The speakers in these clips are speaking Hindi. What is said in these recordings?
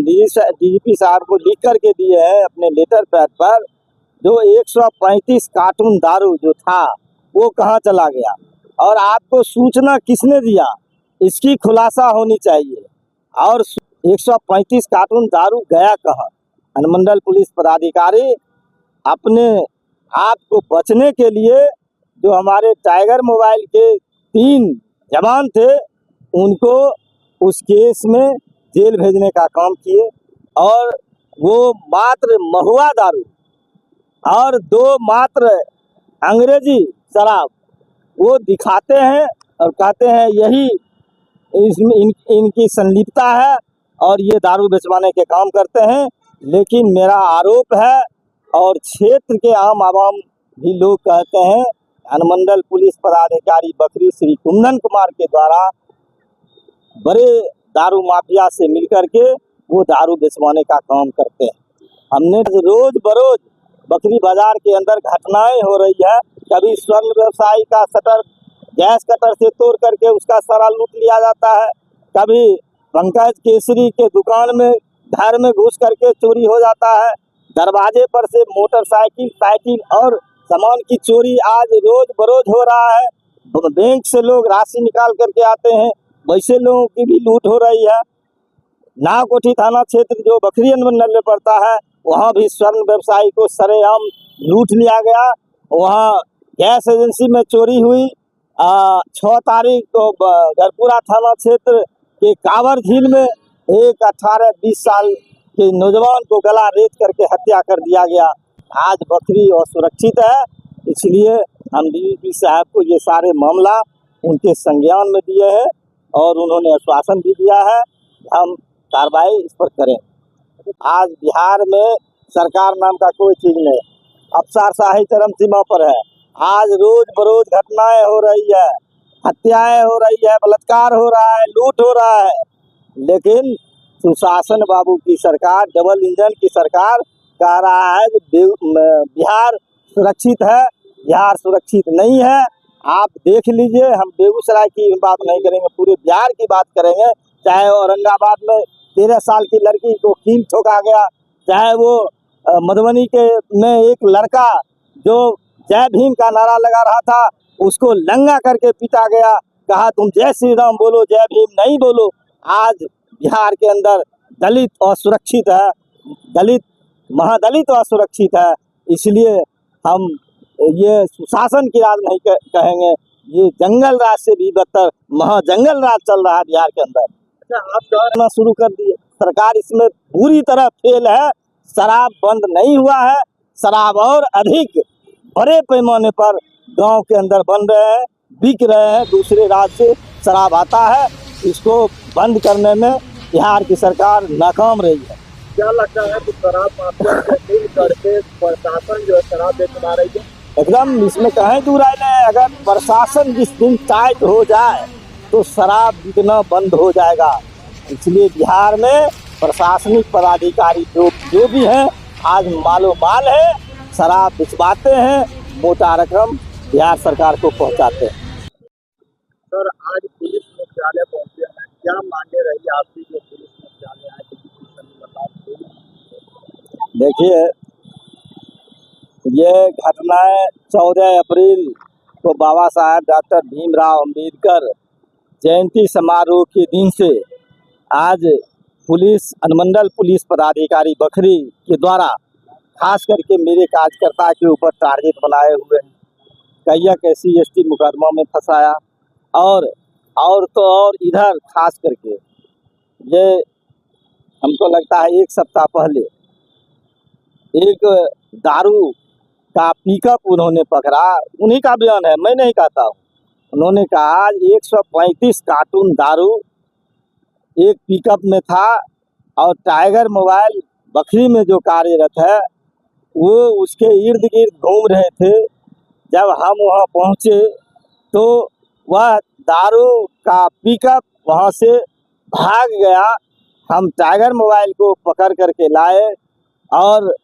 हम डीजीपी साहब को लिख करके दिए हैं अपने लेटर पैड पर। जो 135 कार्टून दारू जो था वो कहाँ चला गया और आपको सूचना किसने दिया, इसकी खुलासा होनी चाहिए। और 135 कार्टून दारू गया कहाँ? अनुमंडल पुलिस पदाधिकारी अपने आप को बचने के लिए जो हमारे टाइगर मोबाइल के 3 जवान थे उनको उस केस में जेल भेजने का काम किए और वो मात्र महुआ दारू और 2 मात्र अंग्रेजी शराब वो दिखाते हैं और कहते हैं यही इसमें इनकी संलिप्तता है और ये दारू बेचवाने के काम करते हैं। लेकिन मेरा आरोप है और क्षेत्र के आम आवाम भी लोग कहते हैं अनुमंडल पुलिस पदाधिकारी बखरी श्री कुंदन कुमार के द्वारा बड़े दारू माफिया से मिलकर के वो दारू बेचवाने का काम करते हैं। हमने रोज बरोज बकरी बाजार के अंदर घटनाएं हो रही है। कभी स्वर्ण व्यवसायी का शटर गैस कटर से तोड़ करके उसका सारा लूट लिया जाता है, कभी पंकज केसरी के दुकान में घर में घुस करके चोरी हो जाता है, दरवाजे पर से मोटरसाइकिल साइकिल और सामान की चोरी आज रोज बरोज हो रहा है। बैंक से लोग राशि निकाल करके आते हैं, वैसे लोगों की भी लूट हो रही है। नावकोठी थाना क्षेत्र जो बखरी अनुमंडल में पड़ता है वहाँ भी स्वर्ण व्यवसायी को सरेआम लूट लिया गया। वहाँ गैस एजेंसी में चोरी हुई। 6 तारीख को गरपुरा थाना क्षेत्र के कांवर झील में एक 18-20 साल के नौजवान को गला रेत करके हत्या कर दिया गया। आज बकरी असुरक्षित है, इसलिए हम डीजीपी साहब को ये सारे मामला उनके संज्ञान में दिए हैं और उन्होंने आश्वासन भी दिया है हम कार्रवाई इस पर करें। आज बिहार में सरकार नाम का कोई चीज नहीं, अफसरशाही चरम सीमा पर है। आज रोज बरोज घटनाएं हो रही है, हत्याएं हो रही है, बलात्कार हो रहा है, लूट हो रहा है, लेकिन सुशासन बाबू की सरकार, डबल इंजन की सरकार कह रहा है कि बिहार सुरक्षित है। बिहार सुरक्षित नहीं है। आप देख लीजिए, हम बेगूसराय की बात नहीं करेंगे, पूरे बिहार की बात करेंगे। चाहे औरंगाबाद में 13 साल की लड़की को कील ठोका गया, चाहे वो मधुबनी के में एक लड़का जो जय भीम का नारा लगा रहा था उसको लंगा करके पीटा गया, कहा तुम जय श्री राम बोलो, जय भीम नहीं बोलो। आज बिहार के अंदर दलित असुरक्षित है, दलित महादलित असुरक्षित है। इसलिए हम ये सुशासन की राज नहीं कहेंगे, ये जंगल राज से भी बदतर महाजंगल राज चल रहा है बिहार के अंदर। आप करना शुरू कर दिए, सरकार इसमें पूरी तरह फेल है। शराब बंद नहीं हुआ है, शराब और अधिक बड़े पैमाने पर गांव के अंदर बन रहे हैं, बिक रहे हैं। दूसरे राज्य से शराब आता है, इसको बंद करने में बिहार की सरकार नाकाम रही है। क्या लगता है कि शराब माफिया से मिल करके प्रशासन जो है शराब बेचवा रही है? एकदम इसमें कहीं दूर आए नहीं। अगर प्रशासन जिस दिन टाइट हो जाए तो शराब बिकना बंद हो जाएगा। इसलिए बिहार में प्रशासनिक पदाधिकारी जो भी हैं आज मालो माल है, शराब बिचवाते हैं, मोटा रकम बिहार सरकार को पहुंचाते हैं। सर, आज पुलिस मुख्यालय पहुंचे हैं, क्या मांगे रही आपकी जो पुलिस मुख्यालय आए? देखिए, ये घटनाएं 14 अप्रैल को बाबा साहब डॉक्टर भीमराव अंबेडकर जयंती समारोह के दिन से आज पुलिस अनुमंडल पुलिस पदाधिकारी बखरी के द्वारा खास करके मेरे कार्यकर्ता के ऊपर टारगेट बनाए हुए हैं। कईया कैसी ST मुकदमा में फंसाया और तो और इधर खास करके ये हमको लगता है 1 सप्ताह पहले एक दारू का पिकअप उन्होंने पकड़ा। उन्हीं का बयान है, मैं नहीं कहता हूँ। उन्होंने कहा 135 कार्टून दारू एक पिकअप में था और टाइगर मोबाइल बखरी में जो कार्यरत है वो उसके इर्द गिर्द घूम रहे थे। जब हम वहाँ पहुँचे तो वह दारू का पिकअप वहाँ से भाग गया। हम टाइगर मोबाइल को पकड़ करके लाए और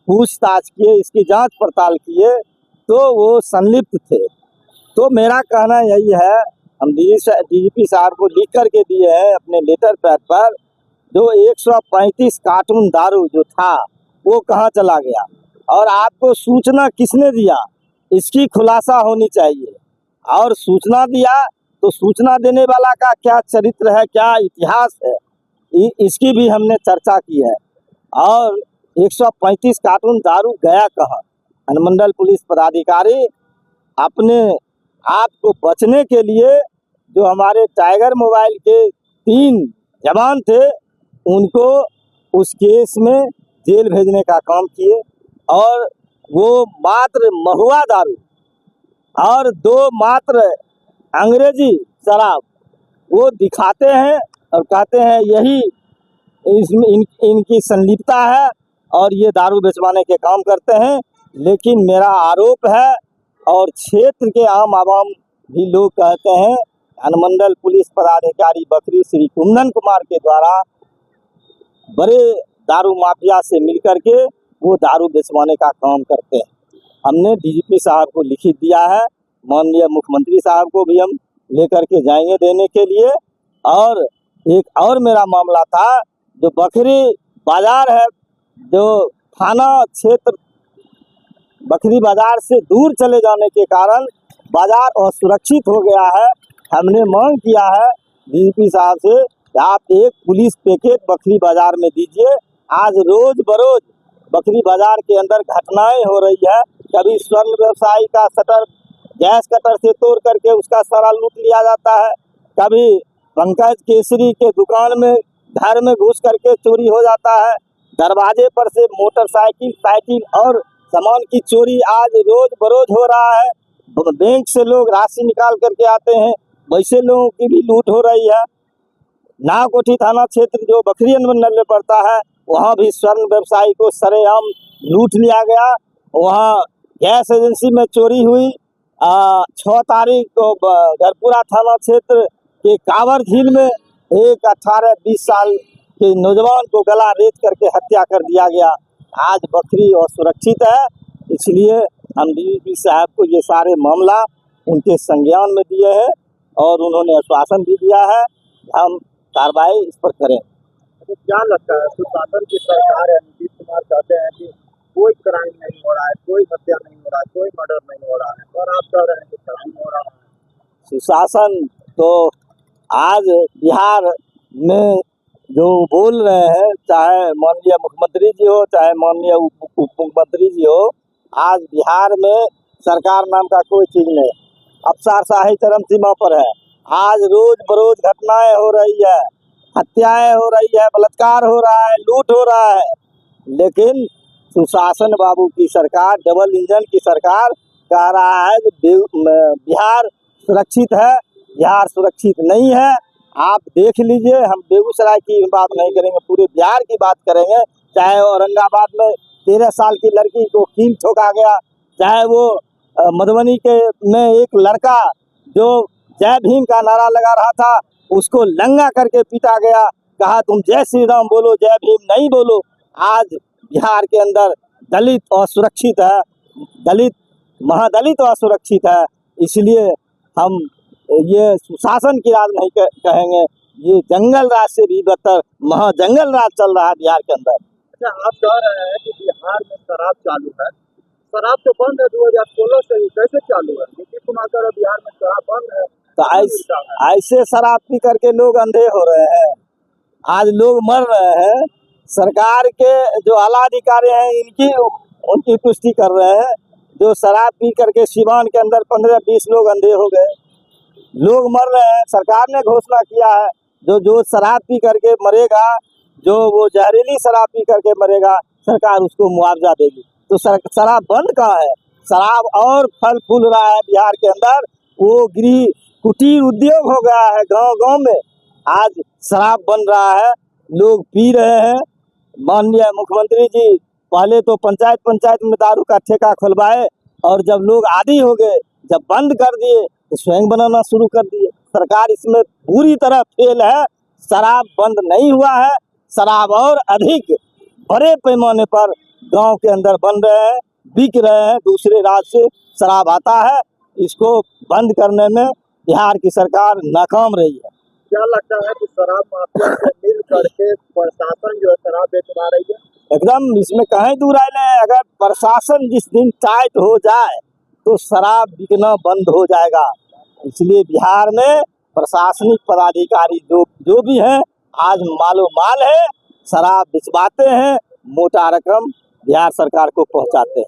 पूछताछ किए, इसकी जांच पड़ताल किए तो वो संलिप्त थे। तो मेरा कहना यही है, हम डीजीपी साहब को लिख करके दिए हैं अपने लेटर पैड पर। जो 135 कार्टून दारू जो था वो कहाँ चला गया और आपको सूचना किसने दिया, इसकी खुलासा होनी चाहिए। और सूचना दिया तो सूचना देने वाला का क्या चरित्र है, क्या इतिहास है, इसकी भी हमने चर्चा की है। और 135 कार्टून दारू गया कहाँ? अनुमंडल पुलिस पदाधिकारी अपने आप को बचने के लिए जो हमारे टाइगर मोबाइल के 3 जवान थे उनको उस केस में जेल भेजने का काम किए और वो मात्र महुआ दारू और 2 मात्र अंग्रेजी शराब वो दिखाते हैं और कहते हैं यही इसमें इनकी संलिप्तता है और ये दारू बेचवाने के काम करते हैं। लेकिन मेरा आरोप है और क्षेत्र के आम आवाम भी लोग कहते हैं अनुमंडल पुलिस पदाधिकारी बकरी श्री कुंदन कुमार के द्वारा बड़े दारू माफिया से मिलकर के वो दारू बेचवाने का काम करते हैं। हमने डीजीपी साहब को लिखित दिया है, माननीय मुख्यमंत्री साहब को भी हम लेकर के जाएंगे देने के लिए। और एक और मेरा मामला था जो बकरी बाजार है, जो थाना क्षेत्र बकरी बाजार से दूर चले जाने के कारण बाजार असुरक्षित हो गया है। हमने मांग किया है डीजीपी साहब से कि आप एक पुलिस पिकेट बकरी बाजार में दीजिए। आज रोज बरोज बकरी बाजार के अंदर घटनाएं हो रही है। कभी स्वर्ण व्यवसायी का शटर गैस कटर से तोड़ करके उसका सारा लूट लिया जाता है, कभी पंकज केसरी के दुकान में घर में घुस करके चोरी हो जाता है, दरवाजे पर से मोटरसाइकिल साइकिल और सामान की चोरी आज रोज बरोज हो रहा है। बैंक से लोग राशि निकाल करके आते हैं, वैसे लोगों की भी लूट हो रही है। नावकोठी थाना क्षेत्र जो बकरी अनुमंडल में पड़ता है वहाँ भी स्वर्ण व्यवसायी को सरेआम लूट लिया गया। वहाँ गैस एजेंसी में चोरी हुई। 6 तारीख को गरपुरा थाना क्षेत्र के कांवर झील में एक 18-20 साल के नौजवान को गला रेत करके हत्या कर दिया गया। आज बकरी असुरक्षित है, इसलिए हम डीजीपी साहब को ये सारे मामला उनके संज्ञान में दिए हैं और उन्होंने आश्वासन भी दिया है हम कार्रवाई इस पर करें। तो क्या लगता है सुशासन की सरकार है, नीतीश कुमार कहते हैं कि कोई क्राइम नहीं हो रहा है, कोई हत्या नहीं हो रहा है, कोई मर्डर नहीं हो रहा है, और आप कह रहे हैं कि क्राइम हो रहा है। सुशासन तो आज बिहार में जो बोल रहे हैं, चाहे माननीय मुख्यमंत्री जी हो चाहे माननीय उप मुख्यमंत्री जी हो, आज बिहार में सरकार नाम का कोई चीज नहीं, अफसरशाही चरम सीमा पर है। आज रोज बरोज घटनाएं हो रही है, हत्याएं हो रही है, बलात्कार हो रहा है, लूट हो रहा है। लेकिन सुशासन बाबू की सरकार, डबल इंजन की सरकार कह रहा है कि बिहार सुरक्षित है। बिहार सुरक्षित नहीं है। आप देख लीजिए, हम बेगूसराय की बात नहीं करेंगे, पूरे बिहार की बात करेंगे। चाहे औरंगाबाद में 13 साल की लड़की को कील ठोका गया, चाहे वो मधुबनी के में एक लड़का जो जय भीम का नारा लगा रहा था उसको लंगा करके पीटा गया, कहा तुम जय श्री राम बोलो, जय भीम नहीं बोलो। आज बिहार के अंदर दलित असुरक्षित है, दलित महादलित असुरक्षित है। इसलिए हम ये सुशासन की राज नहीं कहेंगे, ये जंगल राज से भी बदतर महाजंगल राज चल रहा है बिहार के अंदर। अच्छा, आप कह रहे हैं कि बिहार में शराब चालू है, शराब तो बंद है 2016 से ही, कैसे चालू है? नीतीश कुमार कह रहे बिहार में शराब बंद है, तो ऐसे शराब पी करके लोग अंधे हो रहे हैं, आज लोग मर रहे हैं। सरकार के जो आला अधिकारी हैं उनकी पुष्टि कर रहे हैं। जो शराब पी करके सिवान के अंदर 15-20 लोग अंधे हो गए, लोग मर रहे हैं। सरकार ने घोषणा किया है जो शराब पी करके मरेगा, जो वो जहरीली शराब पी करके मरेगा, सरकार उसको मुआवजा देगी। तो शराब बंद कहाँ है? शराब और फल फूल रहा है बिहार के अंदर। वो गृह कुटीर उद्योग हो गया है गांव गांव में। आज शराब बन रहा है, लोग पी रहे हैं। माननीय मुख्यमंत्री जी पहले तो पंचायत में दारू का ठेका खुलवाए और जब लोग आदी हो गए, जब बंद कर दिए तो स्वयं बनाना शुरू कर दिए। सरकार इसमें पूरी तरह फेल है। शराब बंद नहीं हुआ है, शराब और अधिक बड़े पैमाने पर गांव के अंदर बन रहे हैं, बिक रहे हैं। दूसरे राज्य से शराब आता है, इसको बंद करने में बिहार की सरकार नाकाम रही है। क्या लगता है कि शराब माफिया से मिल करके प्रशासन जो है शराब बेचवा रही है? एकदम इसमें कहीं दूर आए नहीं। अगर प्रशासन जिस दिन टाइट हो जाए तो शराब बिकना बंद हो जाएगा। इसलिए बिहार में प्रशासनिक पदाधिकारी जो भी हैं आज मालो माल है, शराब बिचवाते हैं, मोटा रकम बिहार सरकार को पहुंचाते हैं।